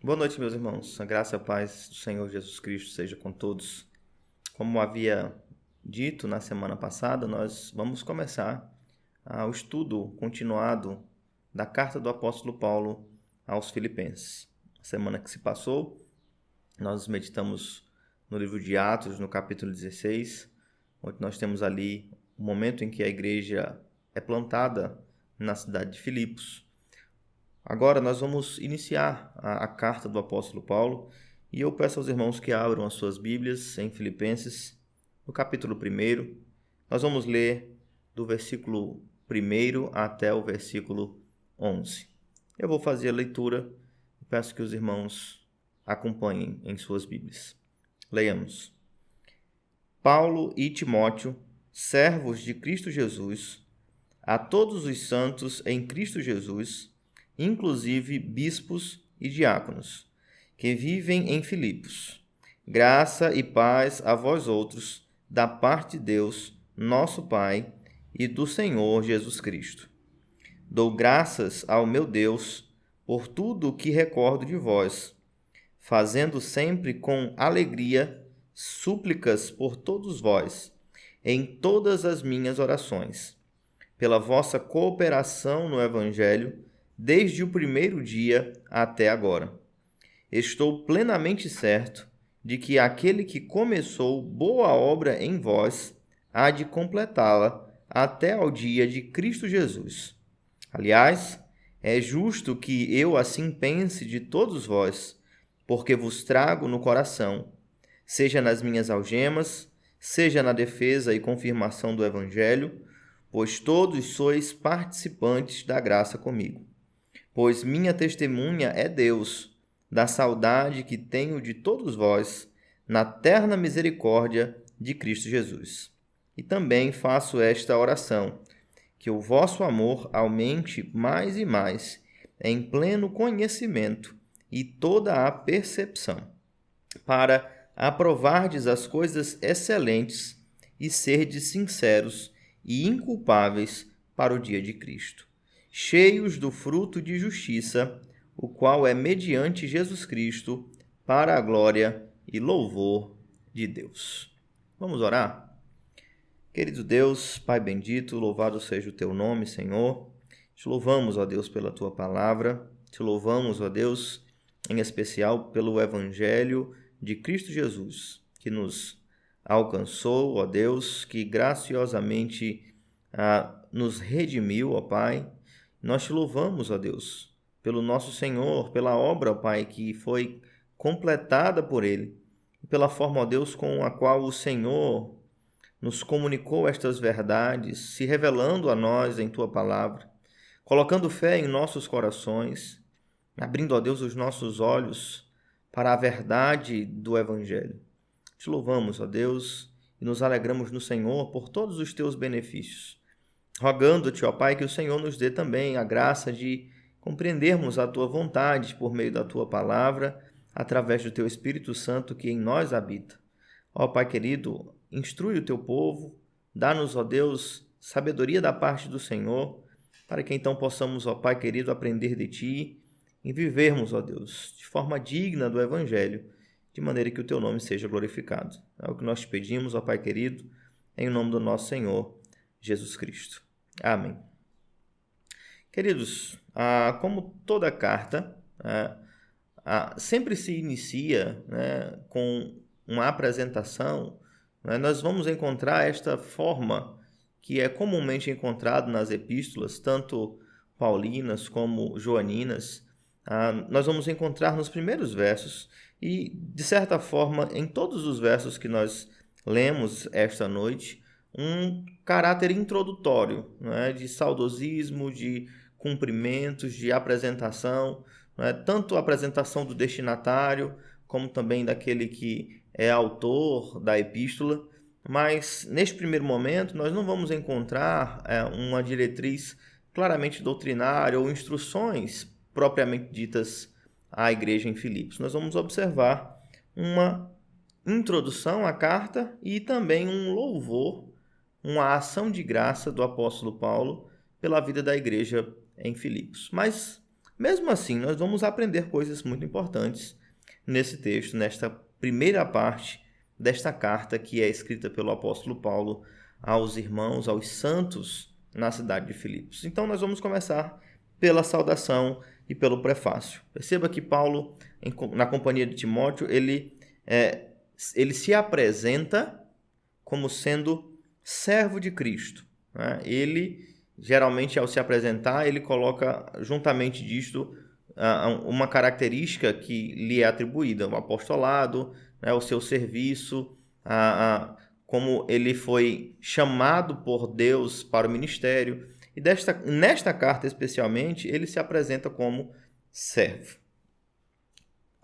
Boa noite, meus irmãos. A graça e a paz do Senhor Jesus Cristo seja com todos. Como havia dito na semana passada, nós vamos começar o estudo continuado da carta do apóstolo Paulo aos Filipenses. A semana que se passou, nós meditamos no livro de Atos, no capítulo 16, onde nós temos ali o momento em que a igreja é plantada na cidade de Filipos. Agora nós vamos iniciar a carta do apóstolo Paulo e eu peço aos irmãos que abram as suas Bíblias em Filipenses, no capítulo 1. Nós vamos ler do versículo 1 até o versículo 11. Eu vou fazer a leitura e peço que os irmãos acompanhem em suas Bíblias. Leiamos. Paulo e Timóteo, servos de Cristo Jesus, a todos os santos em Cristo Jesus, inclusive bispos e diáconos, que vivem em Filipos. Graça e paz a vós outros, da parte de Deus, nosso Pai, e do Senhor Jesus Cristo. Dou graças ao meu Deus por tudo o que recordo de vós, fazendo sempre com alegria súplicas por todos vós, em todas as minhas orações, pela vossa cooperação no Evangelho, desde o primeiro dia até agora. Estou plenamente certo de que aquele que começou boa obra em vós há de completá-la até ao dia de Cristo Jesus. Aliás, é justo que eu assim pense de todos vós, porque vos trago no coração, seja nas minhas algemas, seja na defesa e confirmação do Evangelho, pois todos sois participantes da graça comigo. Pois minha testemunha é Deus, da saudade que tenho de todos vós, na terna misericórdia de Cristo Jesus. E também faço esta oração, que o vosso amor aumente mais e mais, em pleno conhecimento e toda a percepção, para aprovardes as coisas excelentes e serdes sinceros e inculpáveis para o dia de Cristo, cheios do fruto de justiça, o qual é mediante Jesus Cristo, para a glória e louvor de Deus. Vamos orar? Querido Deus, Pai bendito, louvado seja o teu nome, Senhor. Te louvamos, ó Deus, pela tua palavra. Te louvamos, ó Deus, em especial pelo Evangelho de Cristo Jesus, que nos alcançou, ó Deus, que graciosamente nos redimiu, ó Pai. Nós te louvamos, ó Deus, pelo nosso Senhor, pela obra, ó Pai, que foi completada por Ele, e pela forma, ó Deus, com a qual o Senhor nos comunicou estas verdades, se revelando a nós em Tua palavra, colocando fé em nossos corações, abrindo, ó Deus, os nossos olhos para a verdade do Evangelho. Te louvamos, ó Deus, e nos alegramos no Senhor por todos os Teus benefícios, rogando-te, ó Pai, que o Senhor nos dê também a graça de compreendermos a Tua vontade por meio da Tua palavra, através do Teu Espírito Santo que em nós habita. Ó Pai querido, instrui o Teu povo, dá-nos, ó Deus, sabedoria da parte do Senhor, para que então possamos, ó Pai querido, aprender de Ti e vivermos, ó Deus, de forma digna do Evangelho, de maneira que o Teu nome seja glorificado. É o que nós te pedimos, ó Pai querido, em nome do nosso Senhor Jesus Cristo. Amém. Queridos, como toda carta, sempre se inicia, com uma apresentação. Nós vamos encontrar esta forma que é comumente encontrado nas epístolas, tanto paulinas como joaninas. Nós vamos encontrar nos primeiros versos e, de certa forma, em todos os versos que nós lemos esta noite, um caráter introdutório, de saudosismo, de cumprimentos, de apresentação, tanto a apresentação do destinatário, como também daquele que é autor da epístola. Mas, neste primeiro momento, nós não vamos encontrar uma diretriz claramente doutrinária ou instruções propriamente ditas à igreja em Filipos. Nós vamos observar uma introdução à carta e também um louvor, uma ação de graça do apóstolo Paulo pela vida da igreja em Filipos. Mas Mesmo assim, nós vamos aprender coisas muito importantes nesse texto, nesta primeira parte desta carta que é escrita pelo apóstolo Paulo aos irmãos, aos santos na cidade de Filipos. Então, nós vamos começar pela saudação e pelo prefácio. Perceba que Paulo, na companhia de Timóteo, ele se apresenta como sendo servo de Cristo, né? Ele, geralmente, ao se apresentar, ele coloca juntamente disto uma característica que lhe é atribuída, o apostolado, né, o seu serviço, como ele foi chamado por Deus para o ministério. E nesta carta, especialmente, ele se apresenta como servo.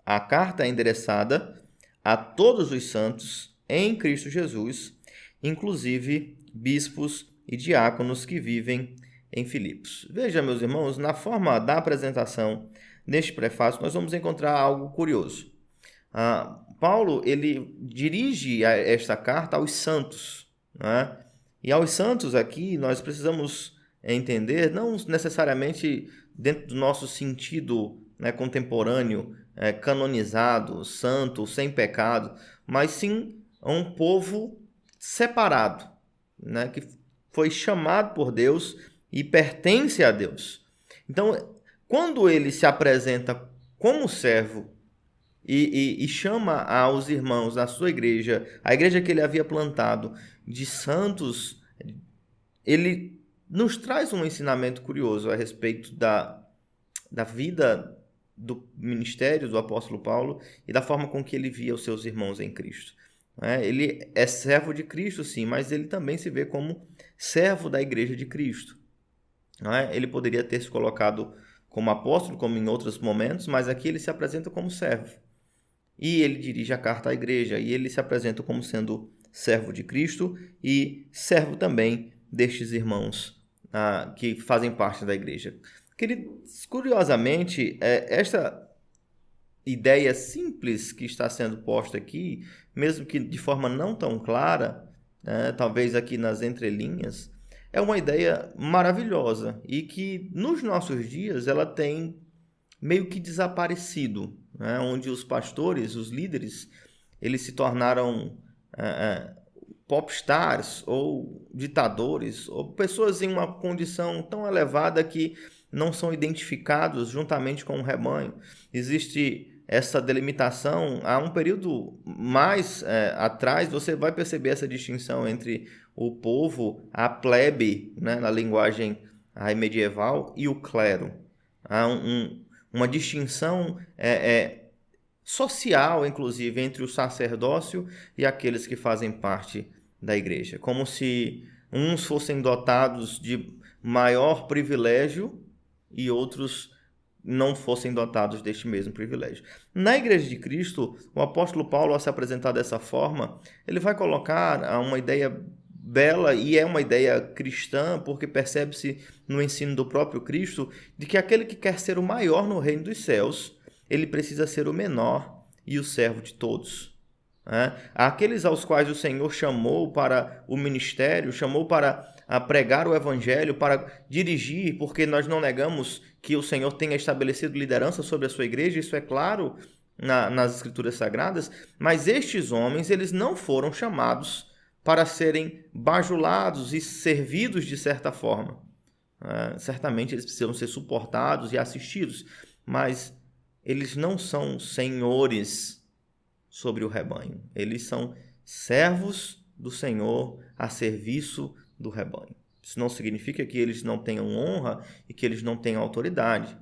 A carta é endereçada a todos os santos em Cristo Jesus, inclusive bispos e diáconos que vivem em Filipos. Veja, meus irmãos, na forma da apresentação neste prefácio, nós vamos encontrar algo curioso. Paulo, ele dirige esta carta aos santos, né? E aos santos aqui nós precisamos entender, não necessariamente dentro do nosso sentido, né, contemporâneo, canonizado, santo, sem pecado, mas sim a um povo separado, né, que foi chamado por Deus e pertence a Deus. Então, quando ele se apresenta como servo e chama aos irmãos da sua igreja, a igreja que ele havia plantado, de santos, ele nos traz um ensinamento curioso a respeito da vida do ministério do apóstolo Paulo e da forma com que ele via os seus irmãos em Cristo. Ele é servo de Cristo, sim, mas ele também se vê como servo da igreja de Cristo. Ele poderia ter se colocado como apóstolo, como em outros momentos, mas aqui ele se apresenta como servo. E ele dirige a carta à igreja, e ele se apresenta como sendo servo de Cristo e servo também destes irmãos que fazem parte da igreja. Queridos, curiosamente, esta ideia simples que está sendo posta aqui, mesmo que de forma não tão clara, talvez aqui nas entrelinhas, é uma ideia maravilhosa e que nos nossos dias ela tem meio que desaparecido, né? Onde os pastores, os líderes, eles se tornaram popstars ou ditadores ou pessoas em uma condição tão elevada que não são identificados juntamente com o rebanho. Existe essa delimitação. Há um período mais atrás, você vai perceber essa distinção entre o povo, a plebe, né, na linguagem medieval, e o clero. Há uma distinção social, inclusive, entre o sacerdócio e aqueles que fazem parte da igreja. Como se uns fossem dotados de maior privilégio e outros não fossem dotados deste mesmo privilégio. Na Igreja de Cristo, o apóstolo Paulo, ao se apresentar dessa forma, ele vai colocar uma ideia bela, e é uma ideia cristã, porque percebe-se no ensino do próprio Cristo, de que aquele que quer ser o maior no reino dos céus, ele precisa ser o menor e o servo de todos. Aqueles aos quais o Senhor chamou para o ministério, chamou para pregar o evangelho, para dirigir, porque nós não negamos que o Senhor tenha estabelecido liderança sobre a sua igreja, isso é claro nas Escrituras Sagradas, mas estes homens, eles não foram chamados para serem bajulados e servidos de certa forma. Certamente eles precisam ser suportados e assistidos, mas eles não são senhores sobre o rebanho. Eles são servos do Senhor a serviço do rebanho. Isso não significa que eles não tenham honra e que eles não tenham autoridade,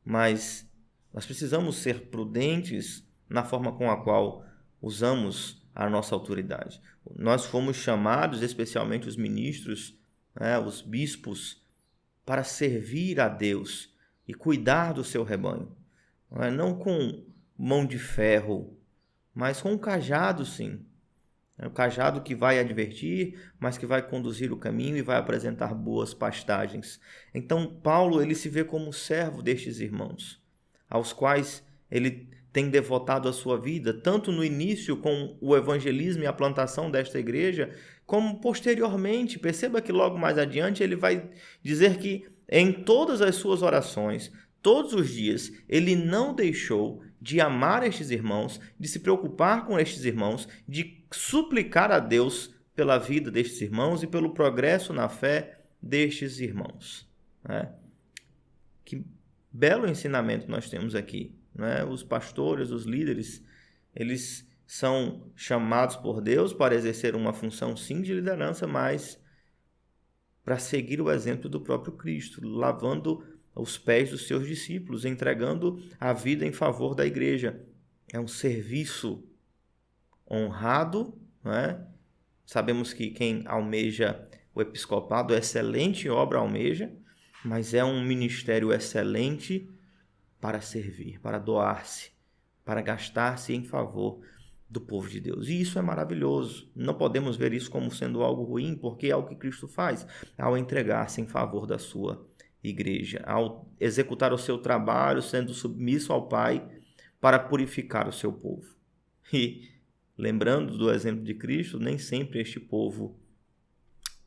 mas nós precisamos ser prudentes na forma com a qual usamos a nossa autoridade. Nós fomos chamados, especialmente os ministros, os bispos, para servir a Deus e cuidar do seu rebanho. Não com mão de ferro, mas com um cajado, sim. O cajado que vai advertir, mas que vai conduzir o caminho e vai apresentar boas pastagens. Então, Paulo, ele se vê como servo destes irmãos, aos quais ele tem devotado a sua vida, tanto no início com o evangelismo e a plantação desta igreja, como posteriormente. Perceba que logo mais adiante ele vai dizer que em todas as suas orações, todos os dias, ele não deixou de amar estes irmãos, de se preocupar com estes irmãos, de suplicar a Deus pela vida destes irmãos e pelo progresso na fé destes irmãos. Né? Que belo ensinamento nós temos aqui. Né? Os pastores, os líderes, eles são chamados por Deus para exercer uma função, sim, de liderança, mas para seguir o exemplo do próprio Cristo, lavando os pés dos seus discípulos, entregando a vida em favor da igreja. É um serviço honrado, não é? Sabemos que quem almeja o episcopado, excelente obra almeja, mas é um ministério excelente para servir, para doar-se, para gastar-se em favor do povo de Deus. E isso é maravilhoso. Não podemos ver isso como sendo algo ruim, porque é o que Cristo faz ao entregar-se em favor da sua igreja, ao executar o seu trabalho, sendo submisso ao Pai para purificar o seu povo. E, lembrando do exemplo de Cristo, nem sempre este povo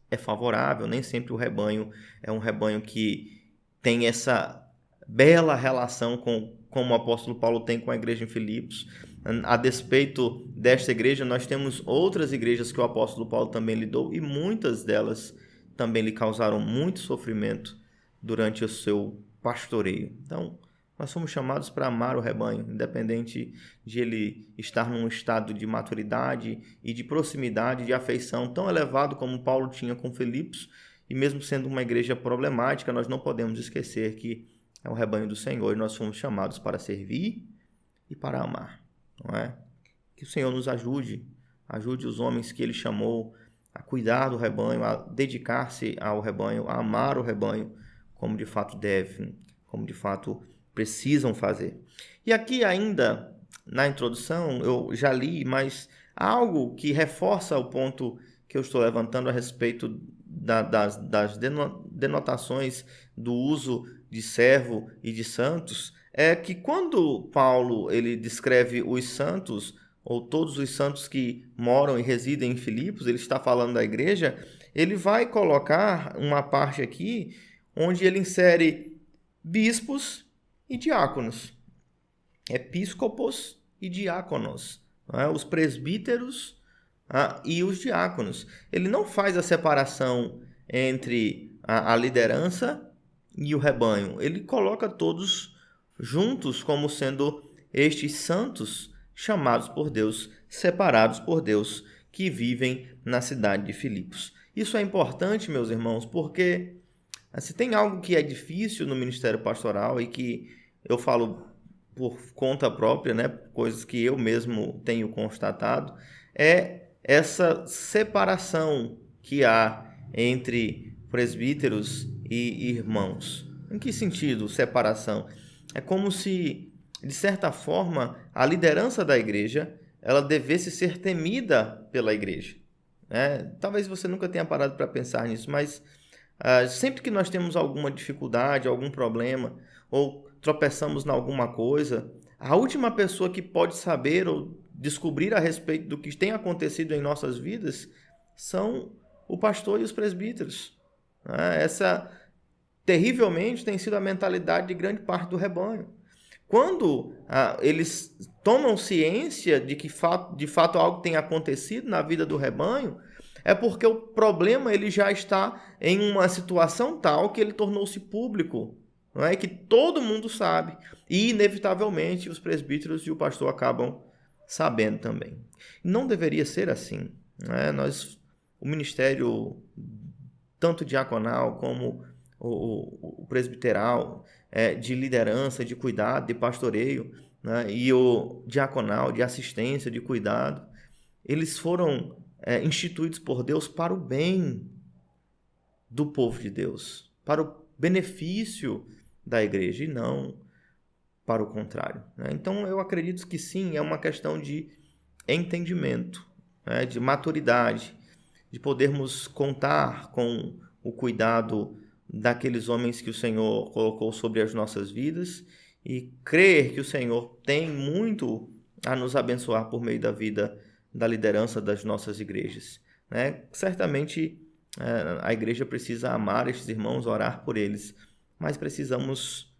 é favorável, nem sempre o rebanho é um rebanho que tem essa bela relação como o apóstolo Paulo tem com a igreja em Filipos. A despeito desta igreja, nós temos outras igrejas que o apóstolo Paulo também lidou, e muitas delas também lhe causaram muito sofrimento durante o seu pastoreio. Então, nós somos chamados para amar o rebanho, independente de ele estar num estado de maturidade e de proximidade, de afeição tão elevado como Paulo tinha com Filipos, e mesmo sendo uma igreja problemática, nós não podemos esquecer que é o rebanho do Senhor e nós fomos chamados para servir e para amar, não é? Que o Senhor nos ajude os homens que Ele chamou a cuidar do rebanho, a dedicar-se ao rebanho, a amar o rebanho como de fato devem, como de fato precisam fazer. E aqui ainda, na introdução, eu já li, mas algo que reforça o ponto que eu estou levantando a respeito das denotações do uso de servo e de santos, é que quando Paulo ele descreve os santos, ou todos os santos que moram e residem em Filipos, ele está falando da igreja, ele vai colocar uma parte aqui onde ele insere bispos e diáconos, episcopos e diáconos, não é? Os presbíteros e os diáconos. Ele não faz a separação entre a liderança e o rebanho. Ele coloca todos juntos como sendo estes santos chamados por Deus, separados por Deus, que vivem na cidade de Filipos. Isso é importante, meus irmãos, porque se tem algo que é difícil no ministério pastoral e que eu falo por conta própria, né, coisas que eu mesmo tenho constatado, é essa separação que há entre presbíteros e irmãos. Em que sentido separação? É como se, de certa forma, a liderança da igreja ela devesse ser temida pela igreja. Talvez você nunca tenha parado para pensar nisso, mas sempre que nós temos alguma dificuldade, algum problema, ou tropeçamos em alguma coisa, a última pessoa que pode saber ou descobrir a respeito do que tem acontecido em nossas vidas são o pastor e os presbíteros. Essa, terrivelmente, tem sido a mentalidade de grande parte do rebanho. Quando eles tomam ciência de que de fato algo tem acontecido na vida do rebanho, é porque o problema ele já está em uma situação tal que ele tornou-se público, não é? Que todo mundo sabe e, inevitavelmente, os presbíteros e o pastor acabam sabendo também. Não deveria ser assim. Não é? O ministério, tanto diaconal como o presbiteral, de liderança, de cuidado, de pastoreio, né? E o diaconal, de assistência, de cuidado, eles foram instituídos por Deus para o bem do povo de Deus, para o benefício da igreja e não para o contrário. Então eu acredito que sim, é uma questão de entendimento, de maturidade, de podermos contar com o cuidado daqueles homens que o Senhor colocou sobre as nossas vidas e crer que o Senhor tem muito a nos abençoar por meio da vida da liderança das nossas igrejas. Certamente a igreja precisa amar estes irmãos, orar por eles, mas precisamos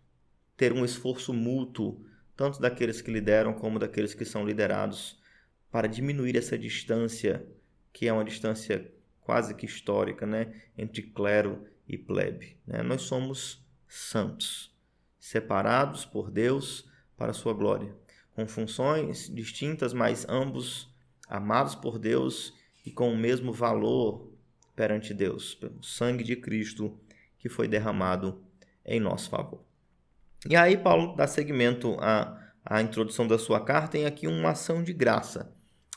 ter um esforço mútuo, tanto daqueles que lideram como daqueles que são liderados, para diminuir essa distância, que é uma distância quase que histórica, né, entre clero e plebe. Né? Nós somos santos, separados por Deus para a sua glória, com funções distintas, mas ambos amados por Deus e com o mesmo valor perante Deus, pelo sangue de Cristo que foi derramado em nosso favor. E aí Paulo dá seguimento à introdução da sua carta em aqui uma ação de graça,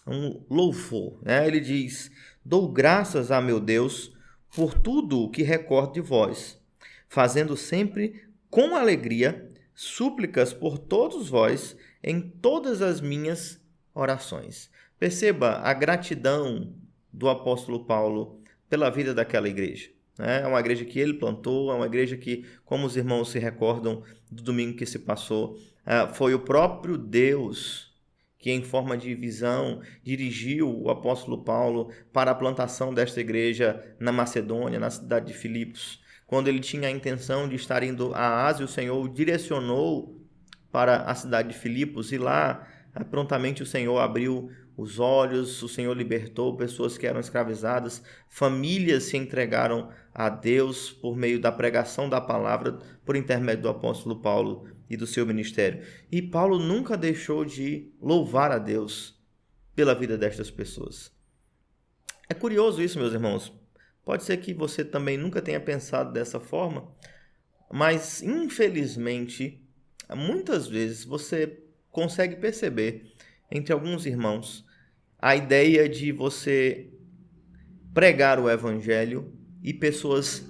um louvor. Né? Ele diz: dou graças a meu Deus por tudo o que recordo de vós, fazendo sempre com alegria súplicas por todos vós em todas as minhas orações. Perceba a gratidão do apóstolo Paulo pela vida daquela igreja. É uma igreja que ele plantou, é uma igreja que, como os irmãos se recordam do domingo que se passou, foi o próprio Deus que, em forma de visão, dirigiu o apóstolo Paulo para a plantação desta igreja na Macedônia, na cidade de Filipos. Quando ele tinha a intenção de estar indo à Ásia, o Senhor o direcionou para a cidade de Filipos e lá, prontamente, o Senhor abriu os olhos, o Senhor libertou pessoas que eram escravizadas, famílias se entregaram a Deus por meio da pregação da palavra, por intermédio do apóstolo Paulo e do seu ministério. E Paulo nunca deixou de louvar a Deus pela vida destas pessoas. É curioso isso, meus irmãos. Pode ser que você também nunca tenha pensado dessa forma, mas infelizmente, muitas vezes você consegue perceber entre alguns irmãos a ideia de você pregar o evangelho e pessoas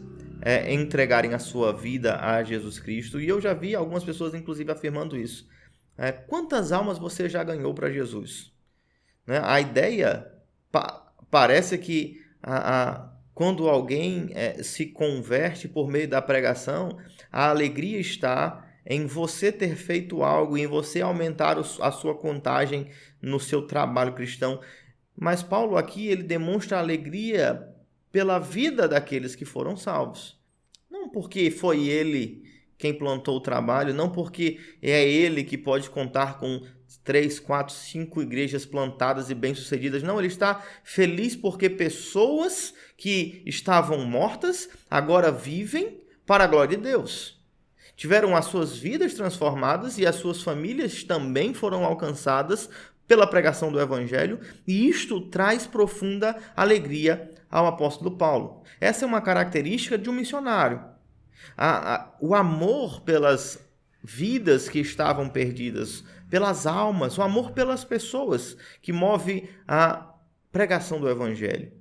entregarem a sua vida a Jesus Cristo. E eu já vi algumas pessoas, inclusive, afirmando isso. Quantas almas você já ganhou para Jesus? Né? A ideia parece que quando alguém se converte por meio da pregação, a alegria está em você ter feito algo, em você aumentar a sua contagem no seu trabalho cristão. Mas Paulo aqui, ele demonstra alegria pela vida daqueles que foram salvos. Não porque foi ele quem plantou o trabalho, não porque é ele que pode contar com 3, 4, 5 igrejas plantadas e bem-sucedidas. Não, ele está feliz porque pessoas que estavam mortas agora vivem para a glória de Deus. Tiveram as suas vidas transformadas e as suas famílias também foram alcançadas pela pregação do Evangelho, e isto traz profunda alegria ao apóstolo Paulo. Essa é uma característica de um missionário. O amor pelas vidas que estavam perdidas, pelas almas, o amor pelas pessoas que move a pregação do Evangelho.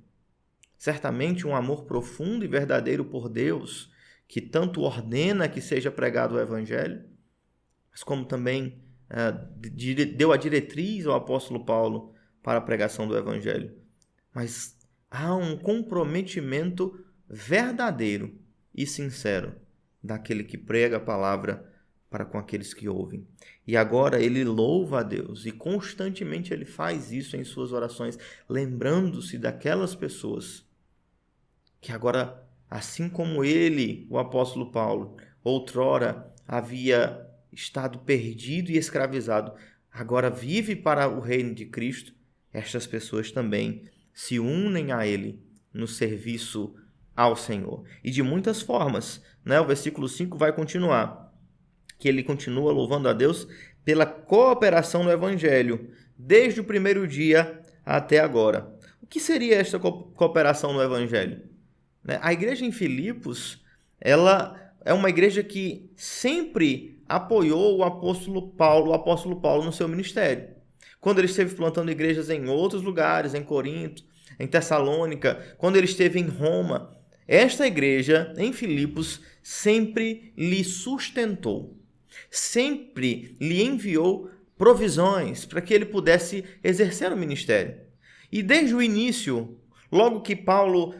Certamente um amor profundo e verdadeiro por Deus, que tanto ordena que seja pregado o Evangelho, mas como também deu a diretriz ao apóstolo Paulo para a pregação do Evangelho. Mas há um comprometimento verdadeiro e sincero daquele que prega a palavra para com aqueles que ouvem. E agora ele louva a Deus e constantemente ele faz isso em suas orações, lembrando-se daquelas pessoas que agora, assim como ele, o apóstolo Paulo, outrora havia estado perdido e escravizado, agora vive para o reino de Cristo. Estas pessoas também se unem a ele no serviço ao Senhor. E de muitas formas, né? O versículo 5 vai continuar, que ele continua louvando a Deus pela cooperação no Evangelho, desde o primeiro dia até agora. O que seria esta cooperação no Evangelho? A igreja em Filipos, ela é uma igreja que sempre apoiou o apóstolo Paulo no seu ministério. Quando ele esteve plantando igrejas em outros lugares, em Corinto, em Tessalônica, quando ele esteve em Roma, esta igreja em Filipos sempre lhe sustentou, sempre lhe enviou provisões para que ele pudesse exercer o ministério. E desde o início, logo que Paulo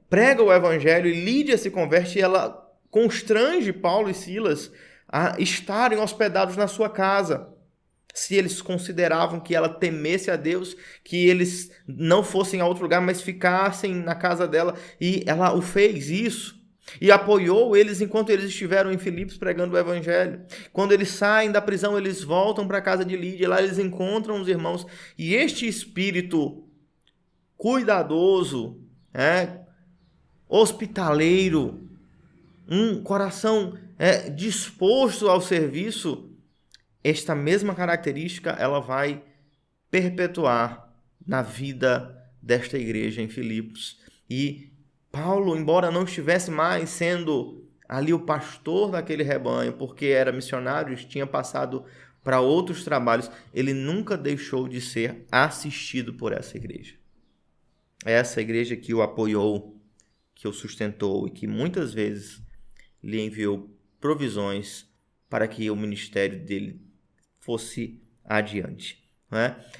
prega o evangelho e Lídia se converte, ela constrange Paulo e Silas a estarem hospedados na sua casa. Se eles consideravam que ela temesse a Deus, que eles não fossem a outro lugar, mas ficassem na casa dela, e ela o fez isso. e apoiou eles enquanto eles estiveram em Filipos pregando o evangelho. Quando eles saem da prisão, eles voltam para a casa de Lídia, lá eles encontram os irmãos, e este espírito cuidadoso, hospitaleiro, um coração disposto ao serviço, esta mesma característica ela vai perpetuar na vida desta igreja em Filipos. E Paulo, embora não estivesse mais sendo ali o pastor daquele rebanho, porque era missionário, tinha passado para outros trabalhos, ele nunca deixou de ser assistido por essa igreja. Essa igreja que o apoiou, que o sustentou e que muitas vezes lhe enviou provisões para que o ministério dele fosse adiante.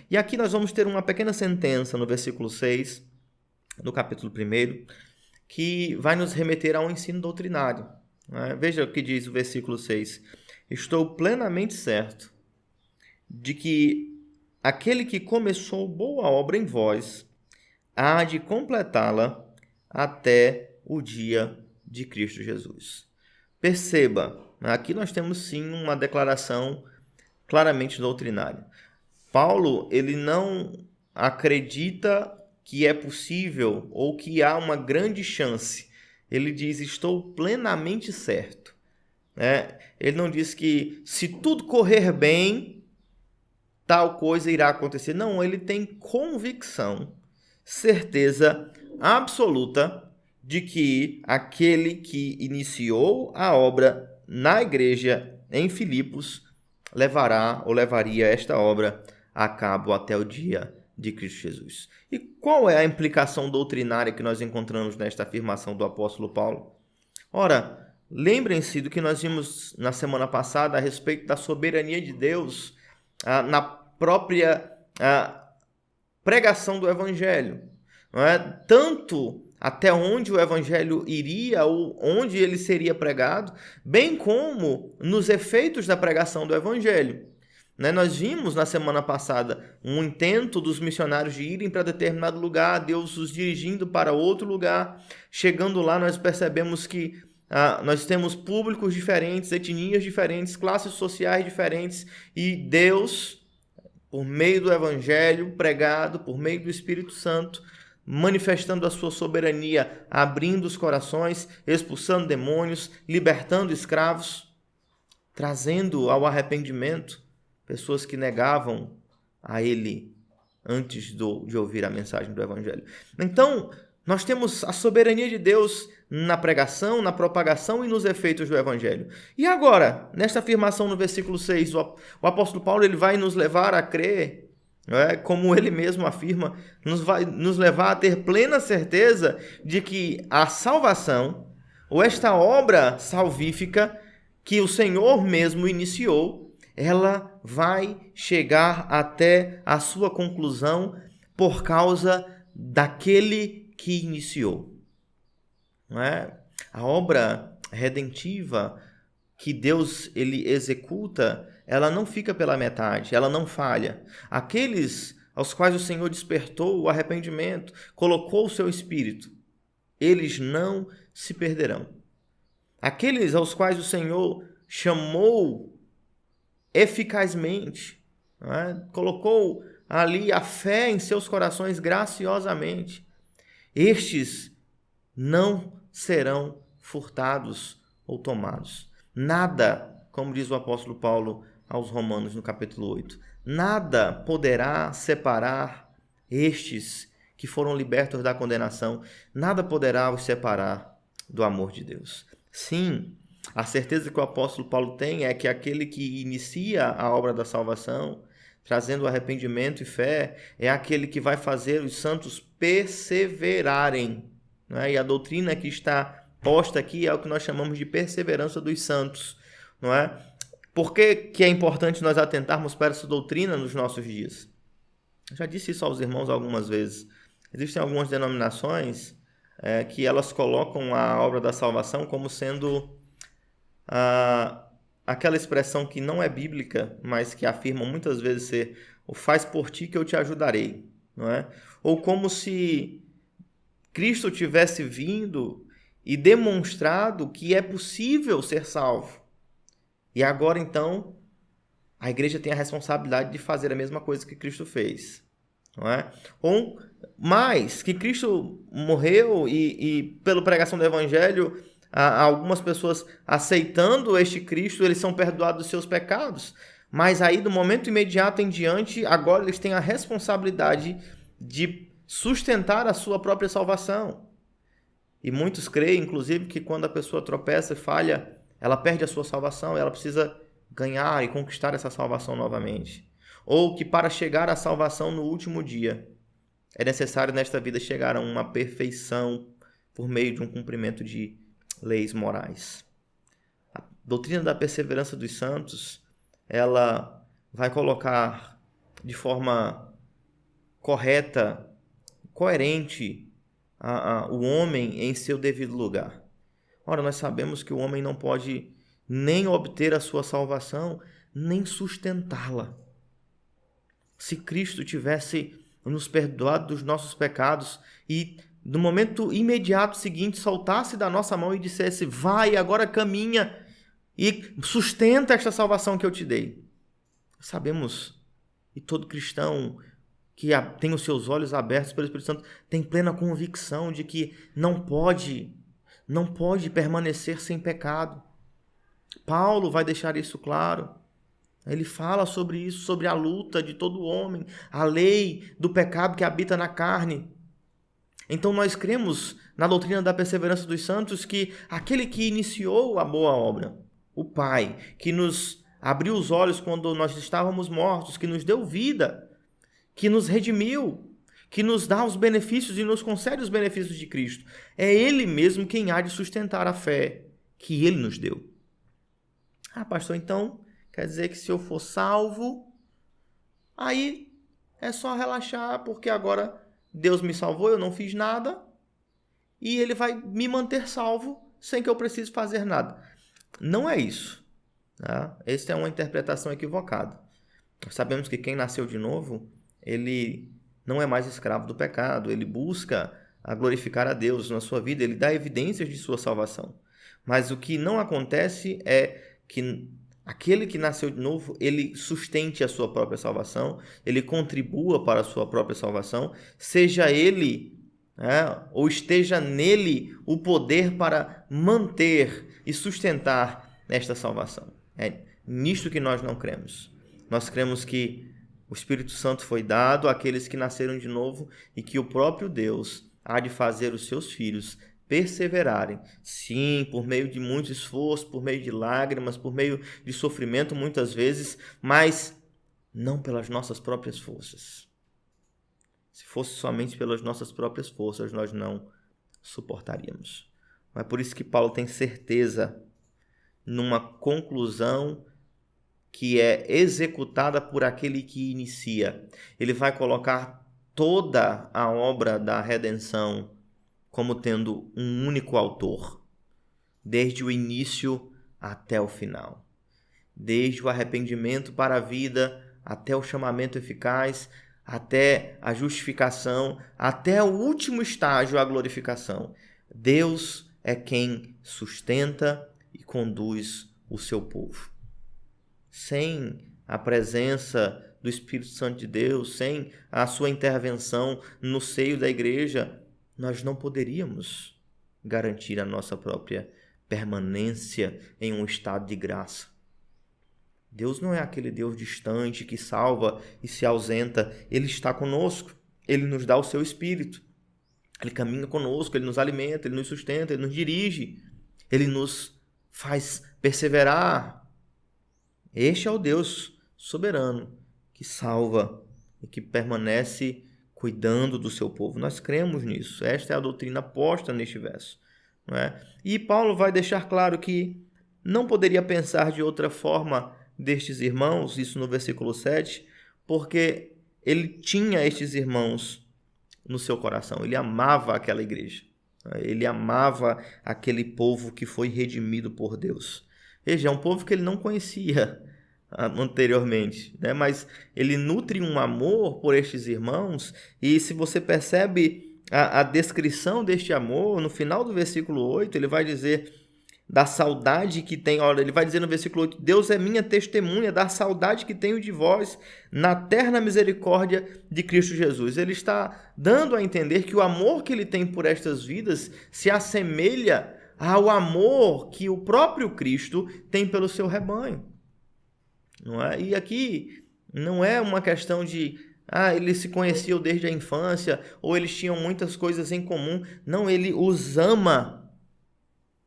E aqui nós vamos ter uma pequena sentença no versículo 6, do capítulo 1, que vai nos remeter a um ensino doutrinário. Veja o que diz o versículo 6. Estou plenamente certo de que aquele que começou boa obra em vós há de completá-la até o dia de Cristo Jesus. Perceba, aqui nós temos sim uma declaração claramente doutrinária. Paulo, ele não acredita que é possível ou que há uma grande chance. Ele diz, estou plenamente certo. Ele não diz que se tudo correr bem, tal coisa irá acontecer. Não, ele tem convicção, certeza absoluta de que aquele que iniciou a obra na igreja em Filipos levaria esta obra a cabo até o dia de Cristo Jesus. E qual é a implicação doutrinária que nós encontramos nesta afirmação do apóstolo Paulo? Ora, lembrem-se do que nós vimos na semana passada a respeito da soberania de Deus na própria pregação do evangelho. Tanto até onde o evangelho iria ou onde ele seria pregado, bem como nos efeitos da pregação do evangelho. Nós vimos na semana passada um intento dos missionários de irem para determinado lugar, Deus os dirigindo para outro lugar. Chegando lá, nós percebemos que nós temos públicos diferentes, etnias diferentes, classes sociais diferentes, e Deus, por meio do evangelho pregado, por meio do Espírito Santo, manifestando a sua soberania, abrindo os corações, expulsando demônios, libertando escravos, trazendo ao arrependimento pessoas que negavam a ele antes de ouvir a mensagem do evangelho. Então, nós temos a soberania de Deus na pregação, na propagação e nos efeitos do evangelho. E agora, nesta afirmação no versículo 6, o apóstolo Paulo ele vai nos levar a crer, como ele mesmo afirma, vai nos levar a ter plena certeza de que a salvação, ou esta obra salvífica que o Senhor mesmo iniciou, ela vai chegar até a sua conclusão por causa daquele que iniciou. A obra redentiva que Deus ele executa, ela não fica pela metade, ela não falha. Aqueles aos quais o Senhor despertou o arrependimento, colocou o seu Espírito, eles não se perderão. Aqueles aos quais o Senhor chamou eficazmente, colocou ali a fé em seus corações graciosamente, estes não serão furtados ou tomados. Nada, como diz o apóstolo Paulo aos Romanos no capítulo 8, nada poderá separar estes que foram libertos da condenação, nada poderá os separar do amor de Deus. Sim, a certeza que o apóstolo Paulo tem é que aquele que inicia a obra da salvação, trazendo arrependimento e fé, é aquele que vai fazer os santos perseverarem. E a doutrina que está posta aqui é o que nós chamamos de perseverança dos santos. Por que é importante nós atentarmos para essa doutrina nos nossos dias? Eu já disse isso aos irmãos algumas vezes. Existem algumas denominações que elas colocam a obra da salvação como sendo aquela expressão que não é bíblica, mas que afirmam muitas vezes ser o faz por ti que eu te ajudarei. Ou como se Cristo tivesse vindo e demonstrado que é possível ser salvo. E agora, então, a igreja tem a responsabilidade de fazer a mesma coisa que Cristo fez. Não é? Ou mais, que Cristo morreu e pela pregação do Evangelho, algumas pessoas aceitando este Cristo, eles são perdoados dos seus pecados. Mas aí, do momento imediato em diante, agora eles têm a responsabilidade de sustentar a sua própria salvação. E muitos creem, inclusive, que quando a pessoa tropeça e falha, ela perde a sua salvação, ela precisa ganhar e conquistar essa salvação novamente. Ou que para chegar à salvação no último dia, é necessário nesta vida chegar a uma perfeição por meio de um cumprimento de leis morais. A doutrina da perseverança dos santos, ela vai colocar de forma correta, coerente, o homem em seu devido lugar. Ora, nós sabemos que o homem não pode nem obter a sua salvação, nem sustentá-la. Se Cristo tivesse nos perdoado dos nossos pecados e no momento imediato seguinte soltasse da nossa mão e dissesse: vai, agora caminha e sustenta esta salvação que eu te dei. Sabemos, e todo cristão que tem os seus olhos abertos pelo Espírito Santo tem plena convicção de que não pode permanecer sem pecado. Paulo vai deixar isso claro. Ele fala sobre isso, sobre a luta de todo homem, a lei do pecado que habita na carne. Então nós cremos na doutrina da perseverança dos santos que aquele que iniciou a boa obra, o Pai, que nos abriu os olhos quando nós estávamos mortos, que nos deu vida, que nos redimiu, que nos dá os benefícios e nos concede os benefícios de Cristo, é Ele mesmo quem há de sustentar a fé que Ele nos deu. Pastor, então quer dizer que se eu for salvo, aí é só relaxar, porque agora Deus me salvou, eu não fiz nada, e Ele vai me manter salvo sem que eu precise fazer nada. Não é isso. Tá? Essa é uma interpretação equivocada. Nós sabemos que quem nasceu de novo, ele não é mais escravo do pecado, ele busca a glorificar a Deus na sua vida, ele dá evidências de sua salvação. Mas o que não acontece é que aquele que nasceu de novo, ele sustente a sua própria salvação, ele contribua para a sua própria salvação, seja ele, ou esteja nele o poder para manter e sustentar esta salvação. É nisto que nós não cremos. Nós cremos que o Espírito Santo foi dado àqueles que nasceram de novo e que o próprio Deus há de fazer os seus filhos perseverarem, sim, por meio de muito esforço, por meio de lágrimas, por meio de sofrimento muitas vezes, mas não pelas nossas próprias forças. Se fosse somente pelas nossas próprias forças, nós não suportaríamos. É por isso que Paulo tem certeza numa conclusão que é executada por aquele que inicia. Ele vai colocar toda a obra da redenção como tendo um único autor, desde o início até o final. Desde o arrependimento para a vida, até o chamamento eficaz, até a justificação, até o último estágio, a glorificação. Deus é quem sustenta e conduz o seu povo. Sem a presença do Espírito Santo de Deus, sem a sua intervenção no seio da igreja, nós não poderíamos garantir a nossa própria permanência em um estado de graça. Deus não é aquele Deus distante que salva e se ausenta. Ele está conosco, Ele nos dá o seu Espírito. Ele caminha conosco, Ele nos alimenta, Ele nos sustenta, Ele nos dirige, Ele nos faz perseverar. Este é o Deus soberano que salva e que permanece cuidando do seu povo. Nós cremos nisso. Esta é a doutrina posta neste verso. Não é? E Paulo vai deixar claro que não poderia pensar de outra forma destes irmãos, isso no versículo 7, porque ele tinha estes irmãos no seu coração. Ele amava aquela igreja. Ele amava aquele povo que foi redimido por Deus. Veja, é um povo que ele não conhecia anteriormente, mas ele nutre um amor por estes irmãos, e se você percebe a descrição deste amor, no final do versículo 8, ele vai dizer da saudade que tem. Olha, ele vai dizer no versículo 8, Deus é minha testemunha da saudade que tenho de vós na terna misericórdia de Cristo Jesus. Ele está dando a entender que o amor que ele tem por estas vidas se assemelha ao amor que o próprio Cristo tem pelo seu rebanho. Não é? E aqui não é uma questão de eles se conheciam desde a infância, ou eles tinham muitas coisas em comum. Não, ele os ama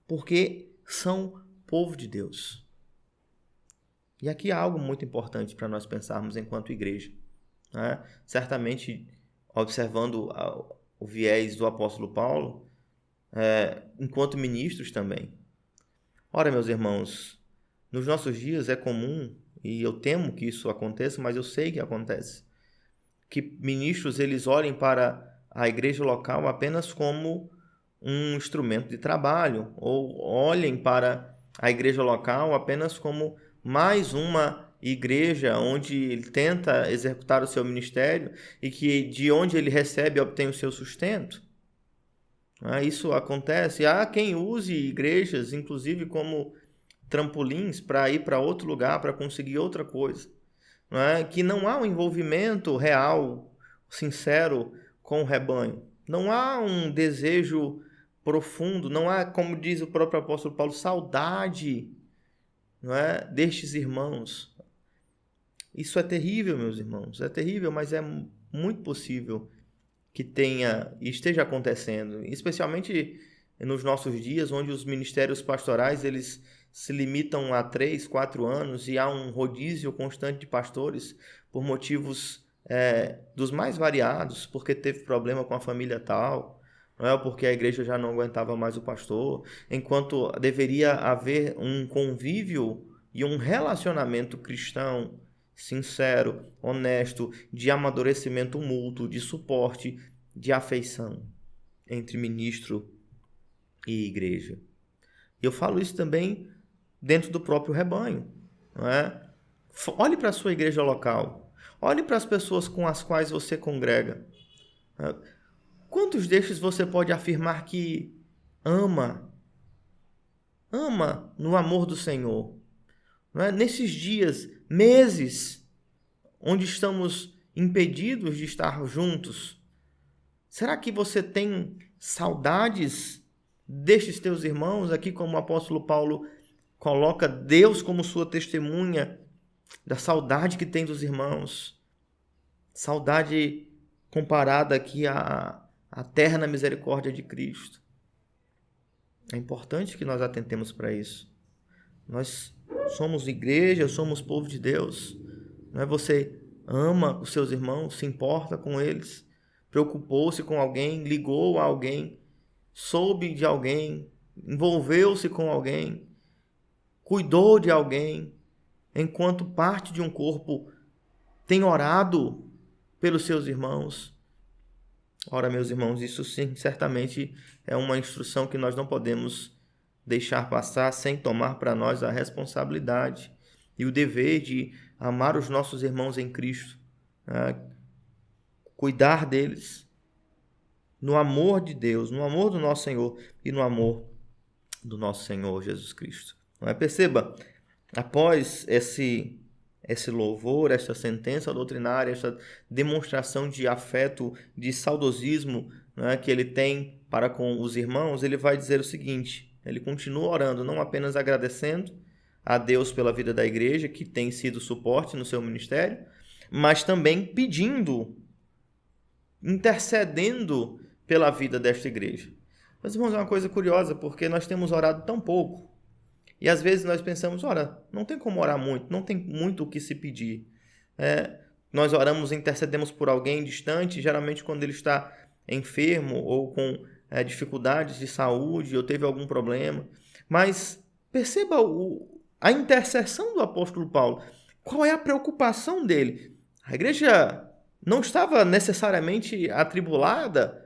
porque são povo de Deus. E aqui há algo muito importante para nós pensarmos enquanto igreja. Né? Certamente, observando o viés do apóstolo Paulo, enquanto ministros também. Ora, meus irmãos, nos nossos dias é comum, e eu temo que isso aconteça, mas eu sei que acontece, que ministros eles olhem para a igreja local apenas como um instrumento de trabalho, ou olhem para a igreja local apenas como mais uma igreja onde ele tenta executar o seu ministério e que de onde ele recebe obtém o seu sustento. Isso acontece. Há quem use igrejas, inclusive, como trampolins para ir para outro lugar, para conseguir outra coisa. Que não há um envolvimento real, sincero com o rebanho. Não há um desejo profundo, não há, como diz o próprio apóstolo Paulo, saudade destes irmãos. Isso é terrível, meus irmãos. É terrível, mas é muito possível que tenha e esteja acontecendo, especialmente nos nossos dias, onde os ministérios pastorais eles se limitam a 3, 4 anos e há um rodízio constante de pastores por motivos dos mais variados, porque teve problema com a família tal, não é? Porque a igreja já não aguentava mais o pastor, enquanto deveria haver um convívio e um relacionamento cristão sincero, honesto, de amadurecimento mútuo, de suporte, de afeição entre ministro e igreja. E eu falo isso também dentro do próprio rebanho. Não é? Olhe para a sua igreja local. Olhe para as pessoas com as quais você congrega. Quantos destes você pode afirmar que ama? Ama no amor do Senhor. Não é? Nesses dias, meses, onde estamos impedidos de estar juntos, será que você tem saudades destes teus irmãos? Aqui, como o apóstolo Paulo coloca Deus como sua testemunha da saudade que tem dos irmãos. Saudade comparada aqui à terna misericórdia de Cristo. É importante que nós atentemos para isso. Nós somos igreja, somos povo de Deus. Não é? Você ama os seus irmãos, se importa com eles, preocupou-se com alguém, ligou a alguém, soube de alguém, envolveu-se com alguém, cuidou de alguém, enquanto parte de um corpo tem orado pelos seus irmãos. Ora, meus irmãos, isso sim, certamente é uma instrução que nós não podemos deixar passar sem tomar para nós a responsabilidade e o dever de amar os nossos irmãos em Cristo, cuidar deles no amor de Deus, no amor do nosso Senhor e no amor do nosso Senhor Jesus Cristo. Não é? Perceba, após esse louvor, essa sentença doutrinária, essa demonstração de afeto, de saudosismo, que ele tem para com os irmãos, ele vai dizer o seguinte: ele continua orando, não apenas agradecendo a Deus pela vida da igreja, que tem sido suporte no seu ministério, mas também pedindo, intercedendo pela vida desta igreja. Mas, irmãos, é uma coisa curiosa, porque nós temos orado tão pouco, e às vezes nós pensamos, não tem como orar muito, não tem muito o que se pedir. Nós oramos, intercedemos por alguém distante, geralmente quando ele está enfermo ou com dificuldades de saúde ou teve algum problema. Mas perceba a intercessão do apóstolo Paulo. Qual é a preocupação dele? A igreja não estava necessariamente atribulada,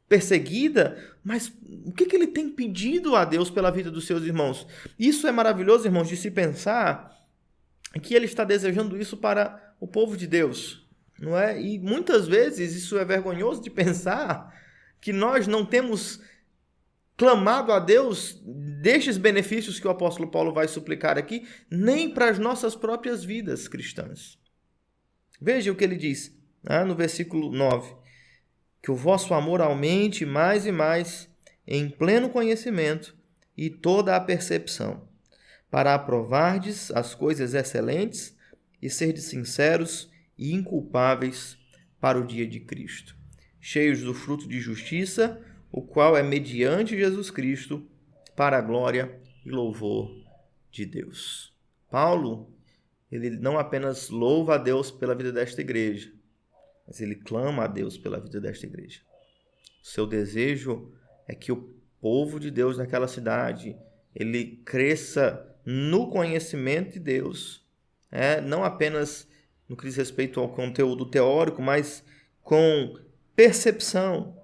perseguida, mas o que ele tem pedido a Deus pela vida dos seus irmãos? Isso é maravilhoso, irmãos, de se pensar que ele está desejando isso para o povo de Deus, não é? E muitas vezes isso é vergonhoso de pensar, que nós não temos clamado a Deus destes benefícios que o apóstolo Paulo vai suplicar aqui, nem para as nossas próprias vidas cristãs. Veja o que ele diz no versículo 9. Que o vosso amor aumente mais e mais em pleno conhecimento e toda a percepção, para aprovardes as coisas excelentes e serdes sinceros e inculpáveis para o dia de Cristo, cheios do fruto de justiça, o qual é mediante Jesus Cristo, para a glória e louvor de Deus. Paulo, ele não apenas louva a Deus pela vida desta igreja, mas ele clama a Deus pela vida desta igreja. O seu desejo é que o povo de Deus naquela cidade, ele cresça no conhecimento de Deus, não apenas no que diz respeito ao conteúdo teórico, mas com percepção,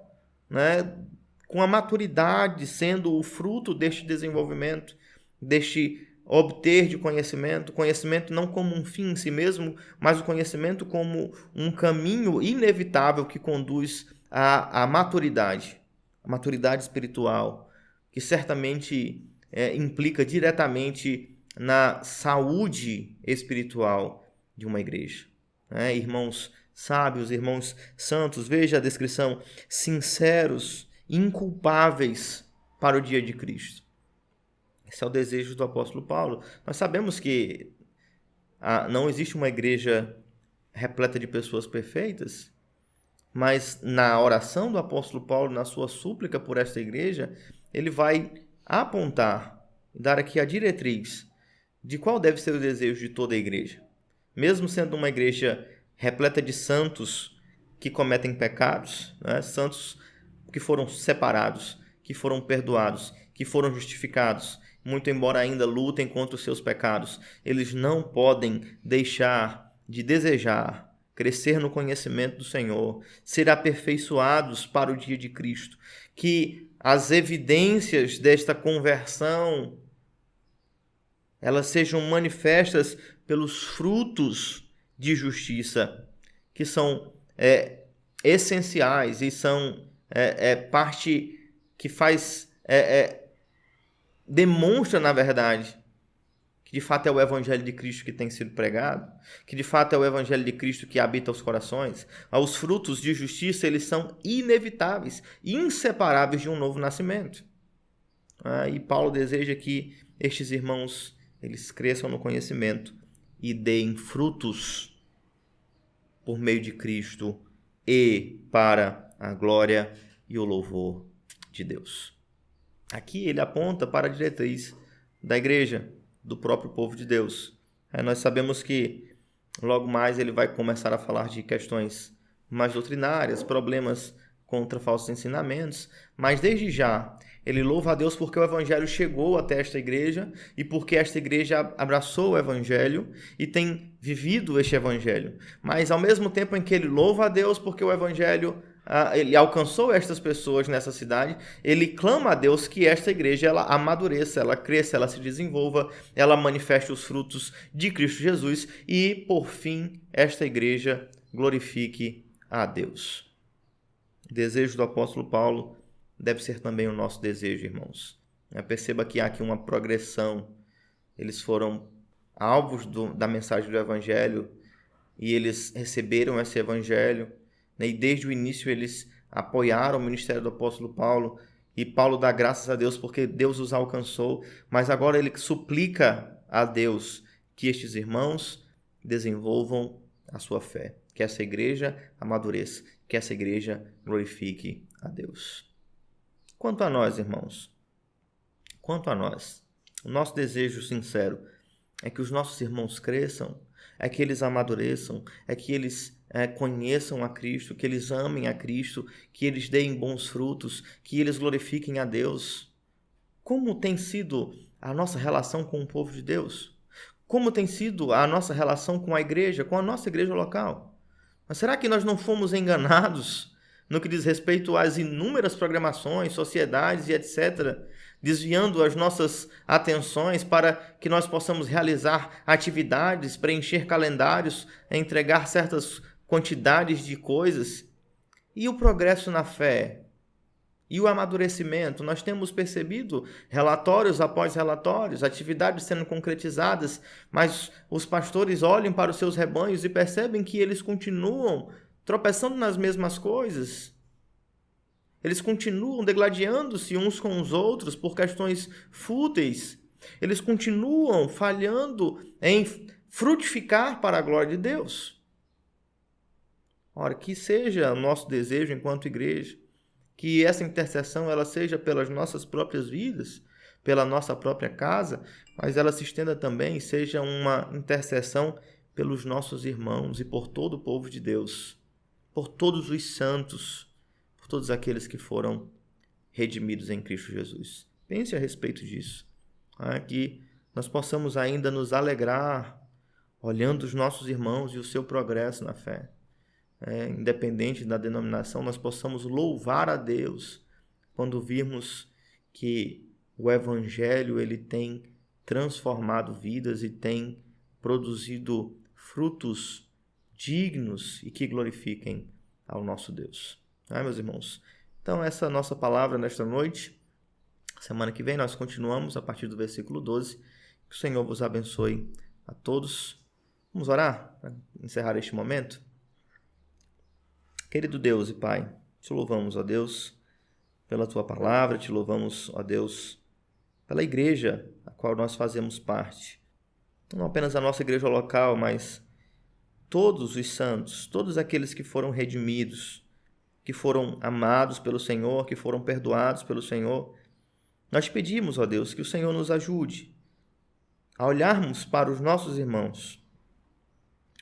com a maturidade sendo o fruto deste desenvolvimento, deste obter de conhecimento não como um fim em si mesmo, mas o conhecimento como um caminho inevitável que conduz à maturidade, a maturidade espiritual, que certamente implica diretamente na saúde espiritual de uma igreja. Irmãos sábios, irmãos santos, veja a descrição, sinceros, inculpáveis para o dia de Cristo. Esse é o desejo do apóstolo Paulo. Nós sabemos que não existe uma igreja repleta de pessoas perfeitas, mas na oração do apóstolo Paulo, na sua súplica por esta igreja, ele vai apontar, dar aqui a diretriz de qual deve ser o desejo de toda a igreja. Mesmo sendo uma igreja repleta de santos que cometem pecados, santos que foram separados, que foram perdoados, que foram justificados, muito embora ainda lutem contra os seus pecados, eles não podem deixar de desejar crescer no conhecimento do Senhor, ser aperfeiçoados para o dia de Cristo, que as evidências desta conversão elas sejam manifestas pelos frutos de justiça, que são essenciais e são parte que faz demonstra, na verdade, que de fato é o Evangelho de Cristo que tem sido pregado, que de fato é o Evangelho de Cristo que habita os corações. Os frutos de justiça, eles são inevitáveis, inseparáveis de um novo nascimento. E Paulo deseja que estes irmãos, eles cresçam no conhecimento e deem frutos por meio de Cristo e para a glória e o louvor de Deus. Aqui ele aponta para a diretriz da igreja, do próprio povo de Deus. Nós sabemos que logo mais ele vai começar a falar de questões mais doutrinárias, problemas contra falsos ensinamentos, mas desde já ele louva a Deus porque o evangelho chegou até esta igreja e porque esta igreja abraçou o evangelho e tem vivido este evangelho. Mas ao mesmo tempo em que ele louva a Deus porque o evangelho ele alcançou estas pessoas nessa cidade, ele clama a Deus que esta igreja ela amadureça, ela cresça, ela se desenvolva, ela manifeste os frutos de Cristo Jesus e, por fim, esta igreja glorifique a Deus. O desejo do apóstolo Paulo deve ser também o nosso desejo, irmãos. Perceba que há aqui uma progressão. Eles foram alvos da mensagem do evangelho e eles receberam esse evangelho. E desde o início eles apoiaram o ministério do apóstolo Paulo e Paulo dá graças a Deus porque Deus os alcançou, mas agora ele suplica a Deus que estes irmãos desenvolvam a sua fé, que essa igreja amadureça, que essa igreja glorifique a Deus. Quanto a nós, irmãos, quanto a nós, o nosso desejo sincero é que os nossos irmãos cresçam, é que eles amadureçam, é que eles conheçam a Cristo, que eles amem a Cristo, que eles deem bons frutos, que eles glorifiquem a Deus. Como tem sido a nossa relação com o povo de Deus? Como tem sido a nossa relação com a igreja, com a nossa igreja local? Mas será que nós não fomos enganados no que diz respeito às inúmeras programações, sociedades e etc., desviando as nossas atenções para que nós possamos realizar atividades, preencher calendários, entregar certas quantidades de coisas? E o progresso na fé? E o amadurecimento, nós temos percebido relatórios após relatórios, atividades sendo concretizadas, mas os pastores olham para os seus rebanhos e percebem que eles continuam tropeçando nas mesmas coisas. Eles continuam degladiando-se uns com os outros por questões fúteis. Eles continuam falhando em frutificar para a glória de Deus. Ora, que seja o nosso desejo enquanto igreja, que essa intercessão ela seja pelas nossas próprias vidas, pela nossa própria casa, mas ela se estenda também, seja uma intercessão pelos nossos irmãos e por todo o povo de Deus, por todos os santos, por todos aqueles que foram redimidos em Cristo Jesus. Pense a respeito disso, que nós possamos ainda nos alegrar olhando os nossos irmãos e o seu progresso na fé. Independente da denominação, nós possamos louvar a Deus quando virmos que o Evangelho ele tem transformado vidas e tem produzido frutos dignos e que glorifiquem ao nosso Deus. Meus irmãos? Então, essa é a nossa palavra nesta noite. Semana que vem nós continuamos a partir do versículo 12. Que o Senhor vos abençoe a todos. Vamos orar para encerrar este momento? Querido Deus e Pai, te louvamos, ó Deus, pela Tua palavra, te louvamos, ó Deus, pela igreja a qual nós fazemos parte. Não apenas a nossa igreja local, mas todos os santos, todos aqueles que foram redimidos, que foram amados pelo Senhor, que foram perdoados pelo Senhor. Nós pedimos, ó Deus, que o Senhor nos ajude a olharmos para os nossos irmãos,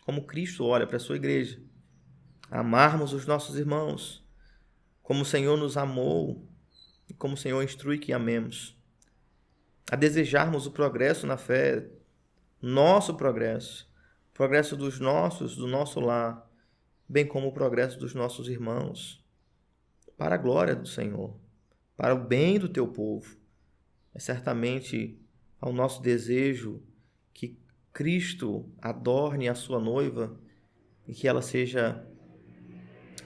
como Cristo olha para a sua igreja, a amarmos os nossos irmãos, como o Senhor nos amou e como o Senhor instrui que amemos, a desejarmos o progresso na fé, nosso progresso, o progresso do nosso lar, bem como o progresso dos nossos irmãos, para a glória do Senhor, para o bem do teu povo. É certamente ao nosso desejo que Cristo adorne a sua noiva e que ela seja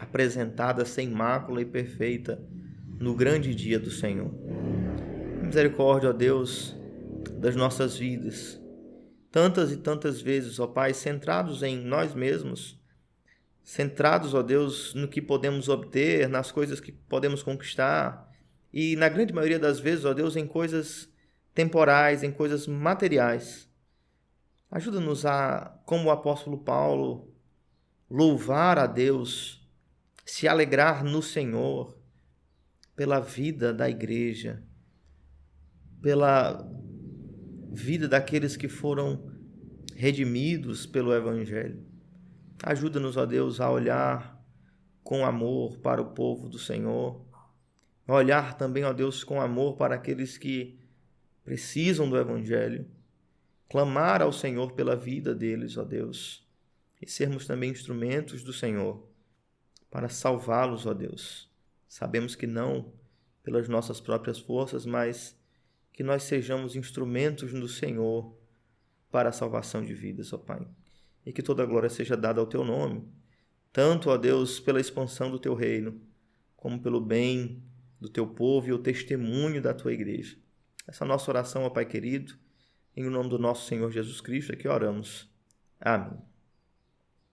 apresentada sem mácula e perfeita no grande dia do Senhor. Misericórdia, ó Deus, das nossas vidas. Tantas e tantas vezes, ó Pai, centrados em nós mesmos, centrados, ó Deus, no que podemos obter, nas coisas que podemos conquistar, e na grande maioria das vezes, ó Deus, em coisas temporais, em coisas materiais. Ajuda-nos a, como o apóstolo Paulo, louvar a Deus, se alegrar no Senhor pela vida da igreja, pela vida daqueles que foram redimidos pelo Evangelho. Ajuda-nos, ó Deus, a olhar com amor para o povo do Senhor, a olhar também, ó Deus, com amor para aqueles que precisam do Evangelho, clamar ao Senhor pela vida deles, ó Deus, e sermos também instrumentos do Senhor para salvá-los, ó Deus. Sabemos que não pelas nossas próprias forças, mas que nós sejamos instrumentos do Senhor para a salvação de vidas, ó Pai. E que toda a glória seja dada ao Teu nome, tanto, ó Deus, pela expansão do Teu reino, como pelo bem do Teu povo e o testemunho da Tua igreja. Essa é a nossa oração, ó Pai querido, em nome do nosso Senhor Jesus Cristo, é que oramos. Amém.